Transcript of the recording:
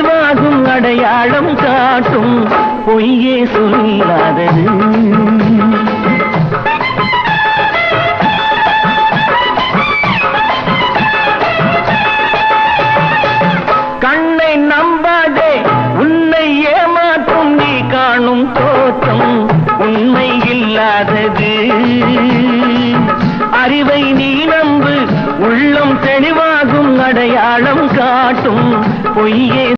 தெளிவாகும் அடையாளம் காட்டும் பொய்யே சொல்லாதது. கண்ணை நம்பாதே உன்னை ஏமாற்றும் நீ காணும் தோற்றம் உண்மை இல்லாதது. அறிவை நீ நம்பு உள்ளம் தெளிவாகும் அடையாளம் காட்டும் பொய்யே